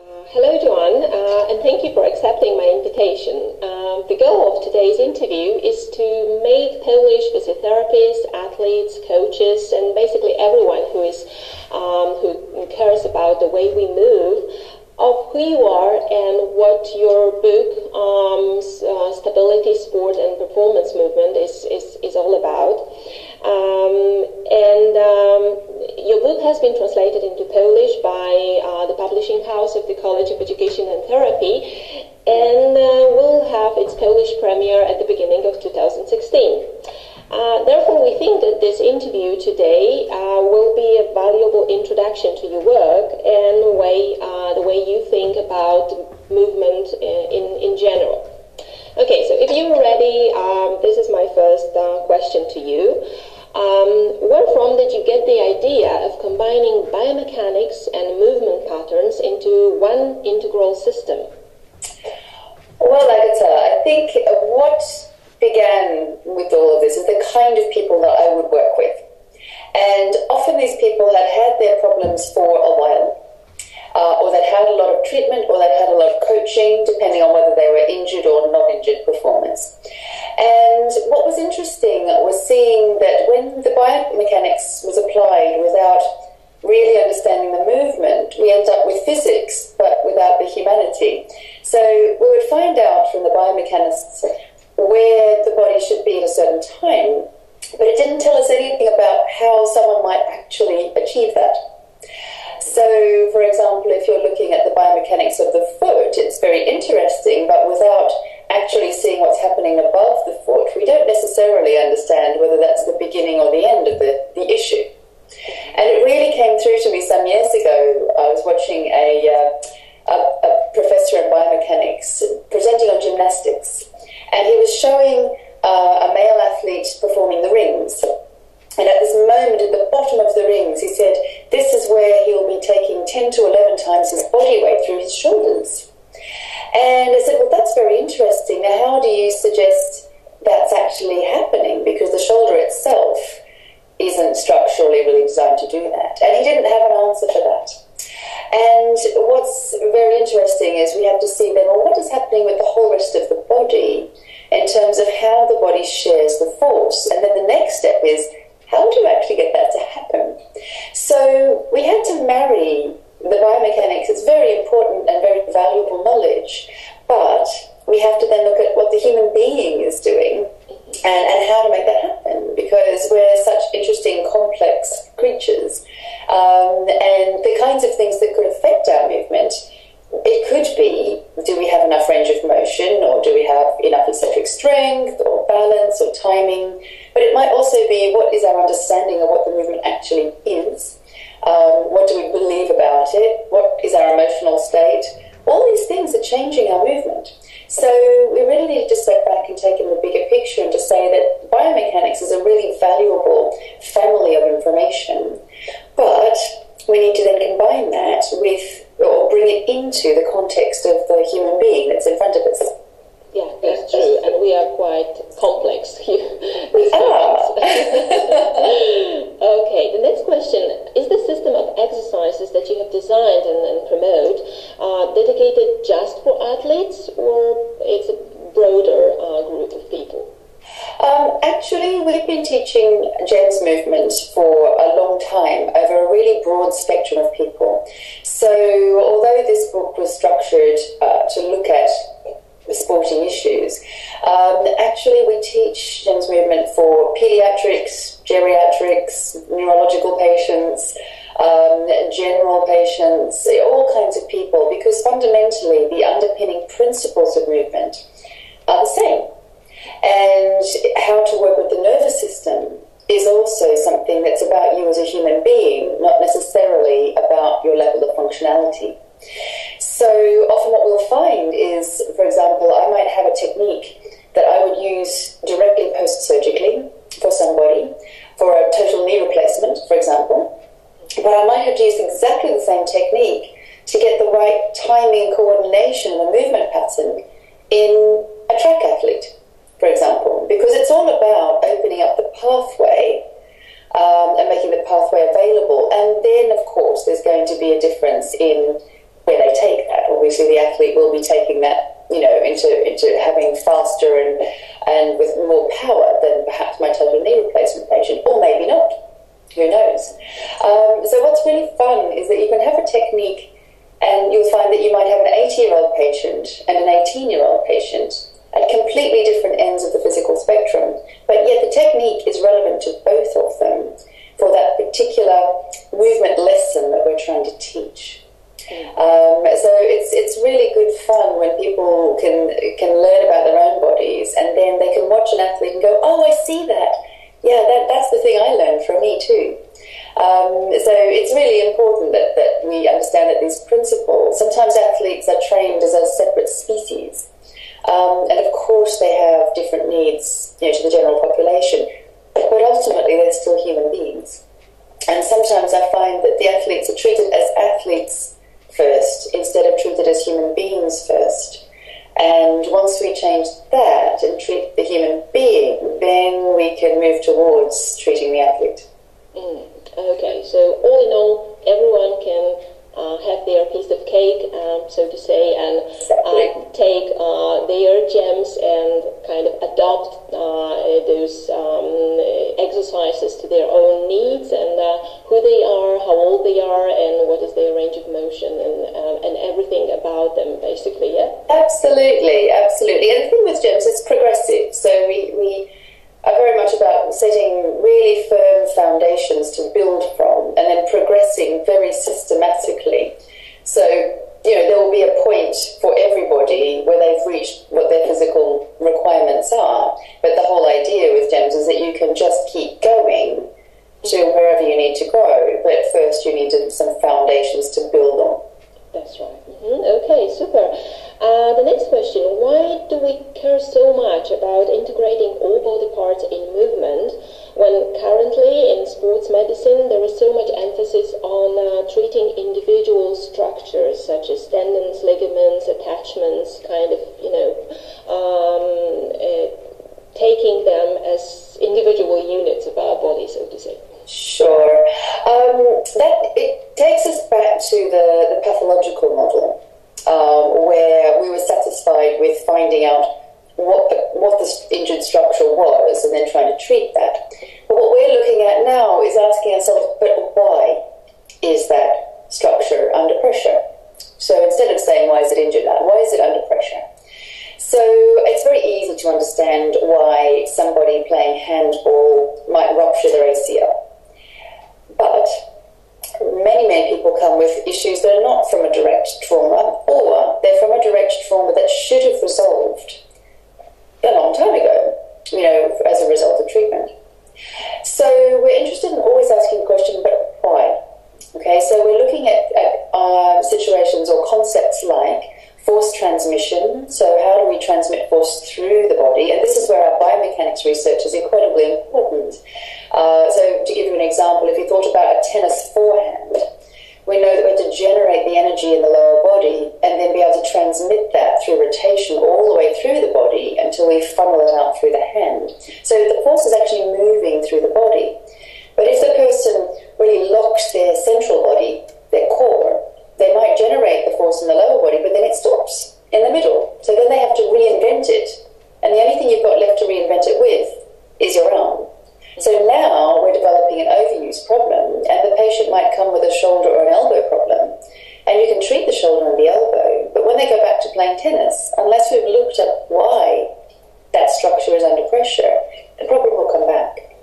Hello, Joanne, and thank you for accepting my invitation. The goal of today's interview is to make Polish physiotherapists, athletes, coaches, and basically everyone who cares about the way we move of who you are and what your book, Stability, Sport, and Performance Movement is all about. Your book has been translated into Polish by the publishing house of the College of Education and Therapy, and will have its Polish premiere at the beginning of 2016. Therefore, we think that this interview today will be a valuable introduction to your work and the way you think about movement in general. Okay, so if you're ready, this is my first question to you. Where from did you get the idea of combining biomechanics and movement patterns into one integral system? Well, Agatha, I think what began with all of this is the kind of people that I would work with. And often these people had had their problems for a while, or they'd had a lot of treatment, or they'd had a lot of coaching, depending on whether they were injured or not injured performers. And what was interesting was seeing that when the biomechanics was applied without really understanding the movement, we end up with physics, but without the humanity. So we would find out from the biomechanists where the body should be at a certain time, but it didn't tell us anything about how someone might actually achieve that. So, for example, if you're looking at the biomechanics of the foot, it's very interesting, but without actually seeing what's happening above the foot, we don't necessarily understand whether that's the beginning or the end of the issue. And it really came through to me some years ago. I was watching a professor in biomechanics presenting on gymnastics, and he was showing a male athlete performing the rings. And at this moment, at the bottom of the rings, he said, this is where he'll be taking 10 to 11 times his body weight through his shoulders. And I said, well, that's very interesting. Now, how do you suggest that's actually happening? Because the shoulder itself isn't structurally really designed to do that. And he didn't have an answer for that. And what's very interesting is we have to see then, well, what is happening with the whole rest of the body in terms of how the body shares the force? And then the next step is, how do you actually get that to happen? So we had to marry the biomechanics. It's very important and very valuable knowledge, but we have to then look at what the human being is doing and how to make that happen, because we're such interesting, complex creatures. And the kinds of things that could affect our movement, it could be, do we have enough range of motion, or do we have enough eccentric strength or balance or timing? But it might also be, what is our understanding of what the movement actually is? What do we believe about it? What is our emotional state? All these things are changing our movement. So we really need to step back and take in the bigger picture and to say that biomechanics is a really valuable family of information. But we need to then combine that with, or bring it into the context of the human being that's in front of us. Yeah, that's true, and we are quite complex here. We are. Okay, the next question, is the system of exercises that you have designed and promote dedicated just for athletes, or it's a broader group of people? Actually, we've been teaching GEMS movement for a long time over a really broad spectrum of people. So although this book was structured to look at the sporting issues, actually we teach GEMS movement for pediatrics, geriatrics, neurological patients, general patients, all kinds of people, because fundamentally the underpinning principles of movement are the same. And how to work with the nervous system is also something that's about you as a human being, not necessarily about your level of functionality. So often what we'll find is, for example, I might have a technique that I would use directly post-surgically for somebody, for a total knee replacement, for example, but I might have to use exactly the same technique to get the right timing, coordination, and movement pattern in a track athlete, for example, because it's all about opening up the pathway and making the pathway available. And then, of course, there's going to be a difference in where they take that. Obviously, the athlete will be taking that, into having faster and with more power than perhaps my total knee replacement patient, or maybe not. Who knows? So what's really fun is that you can have a technique, and you'll find that you might have an 80-year-old patient and an 18-year-old patient at completely different ends of the physical spectrum, but yet the technique is relevant to both of them for that particular movement lesson that we're trying to teach. So it's really good fun when people can learn about their own bodies, and then they can watch an athlete and go, oh, I see that. Yeah, that's the thing I learned from me too. So it's really important that we understand that these principles, sometimes athletes are trained as a separate species. And of course they have different needs, to the general population, but ultimately they're still human beings. And sometimes I find that the athletes are treated as athletes first instead of treated as human beings first. And once we change that and treat the human being, then we can move towards treating the athlete. Okay, so all in all, everyone can have their piece of cake, so to say, and take their gems and kind of adopt those exercises to their own needs and who they are, how old they are, and what is their range of motion and everything about them, basically, yeah? Absolutely. And the thing with gems, it's progressive. So we are very much about setting really firm foundations to build from and then progressing very systematically. So, there will be a point for everybody where they've reached what their physical requirements are. But the whole idea with GEMS is that you can just keep going to wherever you need to go. But first you need some foundations to build on. That's right. Okay, super. The next question, why do we care so much about integrating all body parts in movement when currently in sports medicine there is so much emphasis on treating individual structures such as tendons, ligaments, attachments, kind of, taking them as individual units of our body, so to say? Sure. It takes us back to the pathological model, where we were satisfied with finding out what the injured structure was and then trying to treat that. But what we're looking at now is asking ourselves, but why is that structure under pressure? So instead of saying, why is it injured, why is it under pressure? So it's very easy to understand why somebody playing handball might rupture their ACL. But many people come with issues that are not from a direct trauma, or they're from a direct trauma that should have resolved a long time ago, as a result of treatment. So we're interested in always asking the question, but why? Okay, so we're looking at situations or concepts like force transmission. So how do we transmit force through the body? And this is where our biomechanics research is incredibly important. So to give you an example, if you thought about a tennis forehand, we know that we have to generate the energy in the lower body and then be able to transmit that through rotation all the way through the body until we funnel it out through the hand. So the force is actually moving through the body. But if the person really locks their central body, their core, they might generate the force in the lower body, but then it stops in the middle. So then they have to reinvent it. And the only thing you've got left to reinvent it with is your arm. So now we're developing an overuse problem, and the patient might come with a shoulder or an elbow problem, and you can treat the shoulder and the elbow, but when they go back to playing tennis, unless we've looked at why that structure is under pressure, the problem will come back.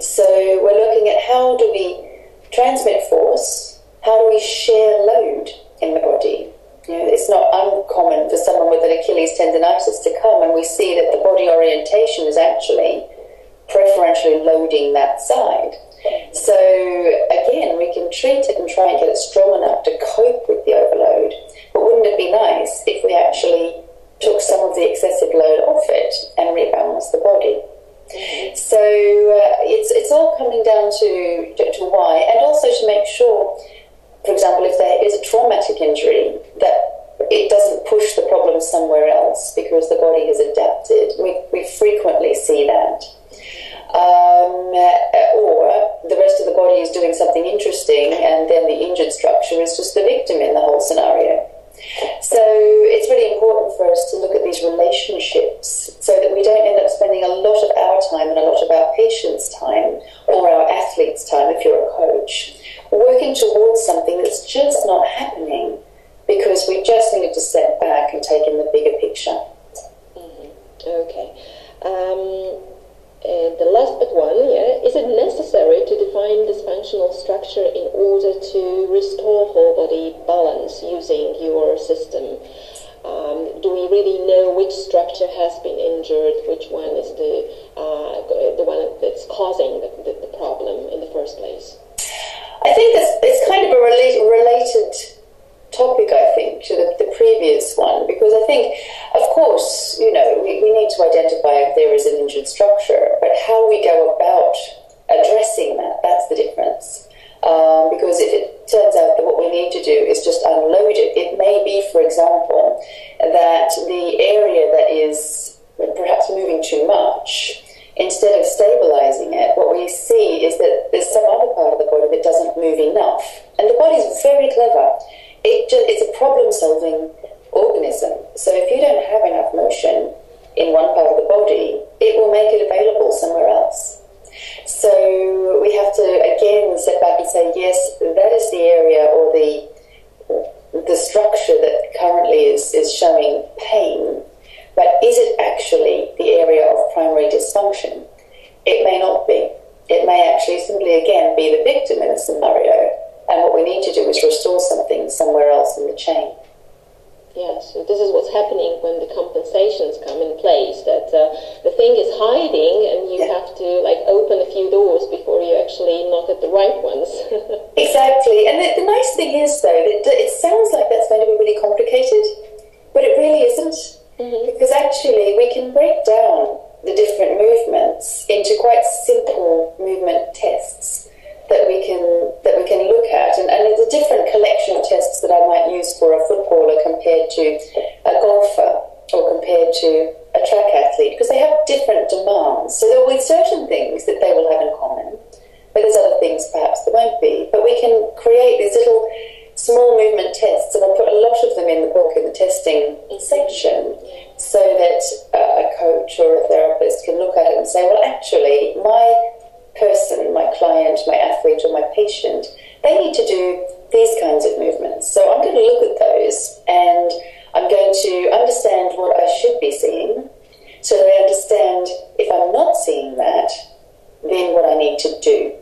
So we're looking at how do we transmit force, how do we share load in the body. It's not uncommon for someone with an Achilles tendonitis to come and we see that the body orientation is actually preferentially loading that side. So again, we can treat it and try and get it strong enough to cope with the overload. But wouldn't it be nice if we actually took some of the excessive load off it and rebalanced the body? So it's all coming down to why, and also to make sure, for example, if there is a traumatic injury, that it doesn't push the problem somewhere else because the body has adapted. We frequently see that. Or the rest of the body is doing something interesting and then the injured structure is just the victim in the whole scenario. So it's really important for us to look at these relationships so that we don't end up spending a lot of our time and a lot of our patients' time, or our athletes' time if you're a coach, working towards something that's just not happening because we just needed to step back and take in the bigger picture. Okay. The last but one, is it necessary to define this functional structure in order to restore whole body balance using your system? Do we really know which structure has been injured, which one is the one that's causing the problem in the first place? I think it's kind of a related topic, I think, to the previous one, because I think, of course, we need to identify if there is an injured structure, but how we go about addressing that's the difference. Because if it turns out that what we need to do is just unload it, it may be, for example, that the area that is perhaps moving too much, instead of stabilizing it, what we see is that there's some other part of the body that doesn't move enough. And the body's very clever. It's a problem-solving organism. So if you don't have enough motion in one part of the body, it will make it available somewhere else. So we have to, again, step back and say, yes, that is the area or the structure that currently is showing pain, but is it actually the area of primary dysfunction? It may not be. It may actually simply, again, be the victim in a scenario. And what we need to do is restore something somewhere else in the chain. Yes, so this is what's happening when the compensations come in place, that the thing is hiding and you have to open a few doors before you actually knock at the right ones. Exactly. And the nice thing is, though, that it sounds like that's going to be really complicated, but it really isn't. Mm-hmm. Because actually we can break down the different movements into quite simple movement tests that we can look at, and it's a different collection of tests that I might use for a footballer compared to a golfer or compared to a track athlete, because they have different demands. So there will be certain things that they will have in common, but there's other things perhaps there won't be. But we can create these little small movement tests, and I'll put a lot of them in the book in the testing section, so that a coach or a therapist can look at it and say, well, actually, my person, my client, my athlete, or my patient, they need to do these kinds of movements. So I'm going to look at those and I'm going to understand what I should be seeing, so that I understand if I'm not seeing that, then what I need to do.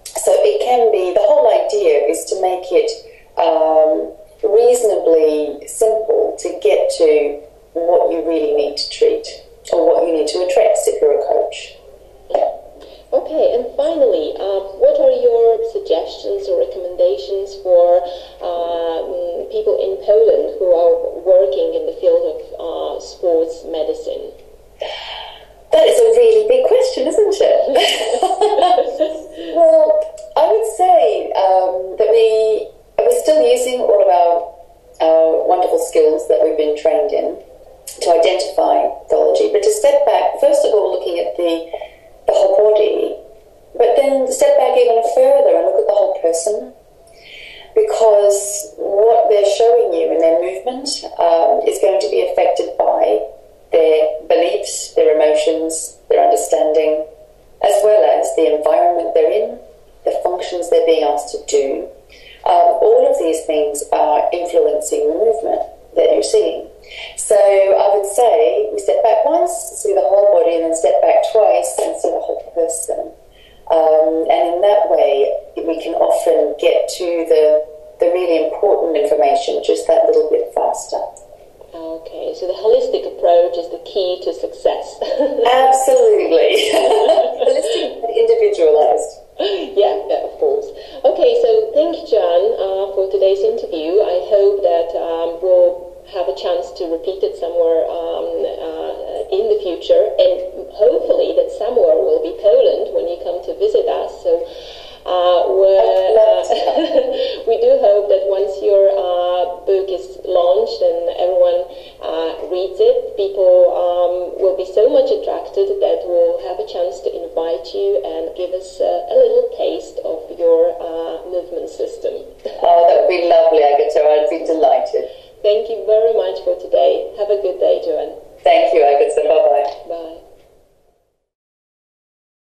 So it can be, the whole idea is to make it reasonably simple to get to what you really need to treat or what you need to address if you're a coach. Okay, and finally, what are your suggestions or recommendations for people in Poland who are working in the field of sports medicine? That is a really big question, isn't it? Well, I would say that we're still using all of our wonderful skills that we've been trained in to identify pathology, but to step back, first of all, looking at the whole body, but then step back even further and look at the whole person, because what they're showing you in their movement is going to be affected by their beliefs, their emotions, their understanding, as well as the environment they're in, the functions they're being asked to do. All of these things are influencing the movement that you're seeing. So I would say we step back once, see the whole body, and then step back twice and see the whole person. And in that way, we can often get to the really important information just that little bit faster. Okay, so the holistic approach is the key to success. Absolutely. Holistic and individualized. Yeah, of course. Okay, so thank you, Joanne, for today's interview. I hope that we'll have a chance to repeat it somewhere in the future, and hopefully that somewhere will be Poland when you come to visit us. So we do hope that once your book is launched and everyone reads it, people will be so much attracted that we'll have a chance to invite you and give us a little taste of your movement system. Oh, that would be lovely, Agatha. I'd be delighted. Thank you very much for today. Have a good day.